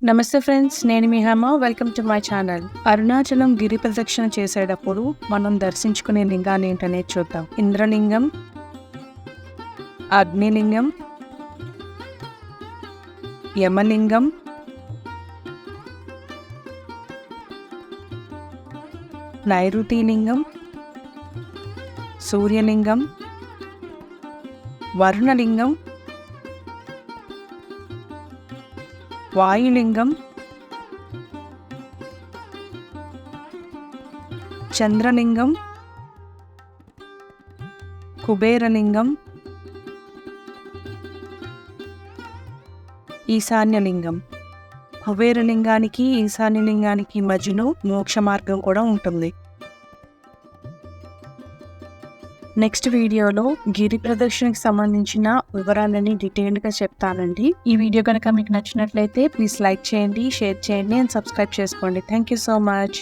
నమస్తే ఫ్రెండ్స్, నేను మీ Hema. Welcome to my channel. Arunachalam గిరి ప్రదక్షిణ చేసేటప్పుడు మనం దర్శించుకునే లింగాలు ఏంటనేది చూద్దాం. ఇంద్రలింగం, అగ్నిలింగం, యమలింగం, నైరుతిలింగం, సూర్యలింగం, వరుణలింగం, వాయులింగం, చంద్రలింగం, కుబేరలింగం, ఈశాన్యలింగం. కుబేరలింగానికి ఈశాన్యలింగానికి మధ్యలో మోక్ష మార్గం కూడా ఉంటుంది. నెక్స్ట్ వీడియోలో గిరి ప్రదక్షిణకి సంబంధించిన వివరాలని డీటెయిల్డ్గా చెప్తానండి. ఈ వీడియో కనుక మీకు నచ్చినట్లయితే ప్లీజ్ లైక్ చేయండి, షేర్ చేయండి అండ్ సబ్స్క్రైబ్ చేసుకోండి. Thank you so much.